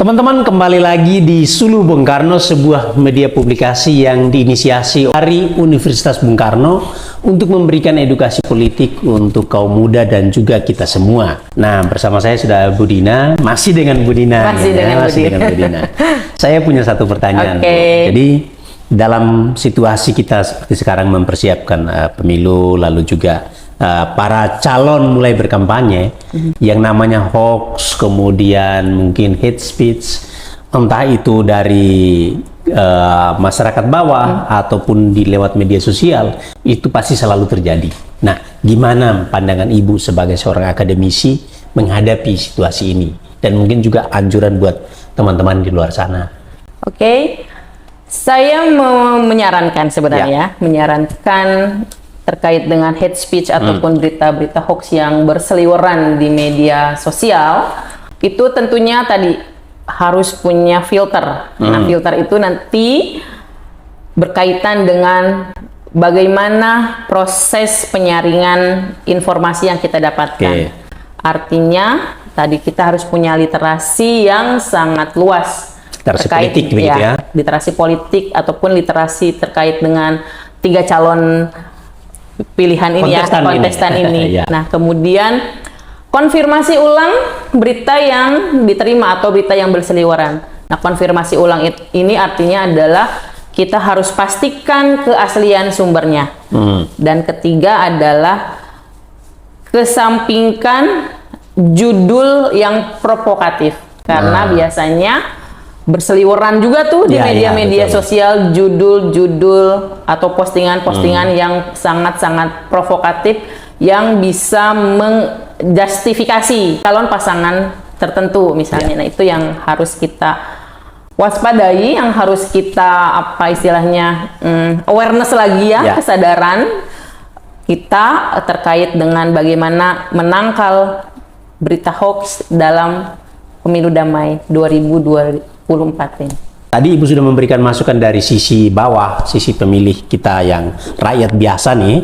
Teman-teman, kembali lagi di Sulu Bung Karno, sebuah media publikasi yang diinisiasi dari Universitas Bung Karno untuk memberikan edukasi politik untuk kaum muda dan juga kita semua. Nah, bersama saya sudah Bu Dina, masih dengan Bu Dina. Masih dengan Bu Dina. Saya punya satu pertanyaan. Jadi, dalam situasi kita seperti sekarang mempersiapkan pemilu, lalu juga para calon mulai berkampanye, yang namanya hoax, kemudian mungkin hate speech, entah itu dari masyarakat bawah ataupun di lewat media sosial, itu pasti selalu terjadi. Nah, gimana pandangan Ibu sebagai seorang akademisi menghadapi situasi ini? Dan mungkin juga anjuran buat teman-teman di luar sana. Oke, saya menyarankan sebenarnya, menyarankan terkait dengan hate speech ataupun berita-berita hoax yang berseliweran di media sosial, itu tentunya tadi harus punya filter. Nah, filter itu nanti berkaitan dengan bagaimana proses penyaringan informasi yang kita dapatkan. Artinya, tadi kita harus punya literasi yang sangat luas. Literasi terkait, politik, begitu ya? Literasi politik ataupun literasi terkait dengan 3 calon pilihan ini, kontestan ini. Nah, kemudian konfirmasi ulang berita yang diterima atau berita yang berseliweran. Nah, konfirmasi ulang ini artinya adalah kita harus pastikan keaslian sumbernya. Dan ketiga adalah kesampingkan judul yang provokatif, karena biasanya berseliweran juga tuh di media-media sosial judul-judul atau postingan-postingan yang sangat-sangat provokatif yang bisa menjustifikasi calon pasangan tertentu misalnya. Nah, itu yang harus kita waspadai, yang harus kita awareness lagi kesadaran kita terkait dengan bagaimana menangkal berita hoax dalam pemilu damai 2024 ini. Tadi Ibu sudah memberikan masukan dari sisi bawah, sisi pemilih kita yang rakyat biasa nih.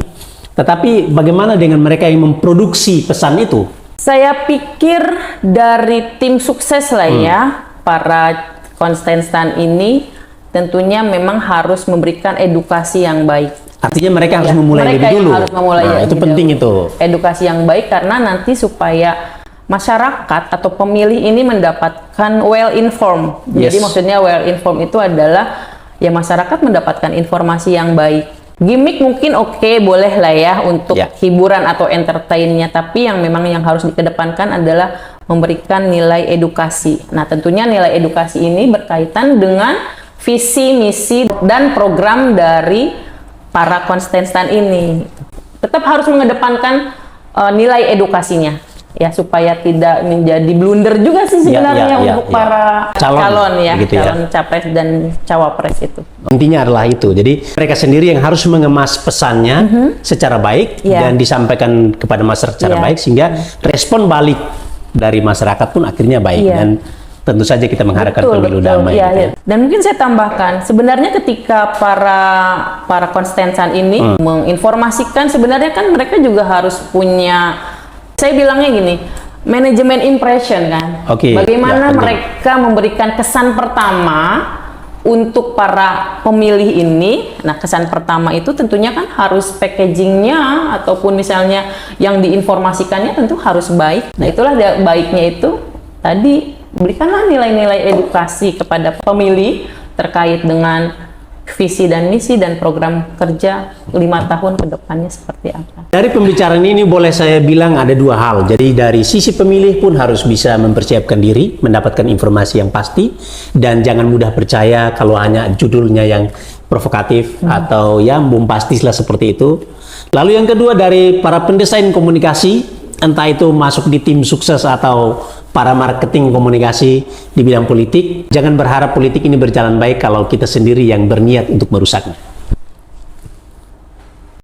Tetapi bagaimana dengan mereka yang memproduksi pesan itu? Saya pikir dari tim sukses lah ya, para kontestan ini tentunya memang harus memberikan edukasi yang baik. Artinya mereka harus memulai lebih dulu. Harus memulai itu penting itu. Edukasi yang baik karena nanti supaya masyarakat atau pemilih ini mendapatkan well informed. Jadi maksudnya well informed itu adalah ya masyarakat mendapatkan informasi yang baik. Gimik mungkin oke, boleh lah ya untuk hiburan atau entertainnya, tapi yang memang yang harus dikedepankan adalah memberikan nilai edukasi. Nah, tentunya nilai edukasi ini berkaitan dengan visi, misi, dan program dari para kontestan ini. Tetap harus mengedepankan nilai edukasinya, ya, supaya tidak menjadi blunder juga sih sebenarnya untuk para calon capres dan cawapres itu. Intinya adalah itu. Jadi mereka sendiri yang harus mengemas pesannya secara baik dan disampaikan kepada masyarakat secara baik, sehingga respon balik dari masyarakat pun akhirnya baik. Dan tentu saja kita mengharapkan pemilu damai. Dan mungkin saya tambahkan, sebenarnya ketika para kontestan ini menginformasikan, sebenarnya kan mereka juga harus punya, saya bilangnya gini, manajemen impression kan. Bagaimana mereka memberikan kesan pertama untuk para pemilih ini. Nah, kesan pertama itu tentunya kan harus packagingnya ataupun misalnya yang diinformasikannya tentu harus baik. Nah, itulah baiknya itu tadi, berikanlah nilai-nilai edukasi kepada pemilih terkait dengan visi dan misi dan program kerja 5 tahun ke depannya seperti apa. Dari pembicaraan ini boleh saya bilang ada 2 hal. Jadi dari sisi pemilih pun harus bisa mempersiapkan diri, mendapatkan informasi yang pasti, dan jangan mudah percaya kalau hanya judulnya yang provokatif atau yang bombastis lah seperti itu. Lalu yang kedua, dari para pendesain komunikasi, entah itu masuk di tim sukses atau para marketing komunikasi di bidang politik, jangan berharap politik ini berjalan baik kalau kita sendiri yang berniat untuk merusaknya.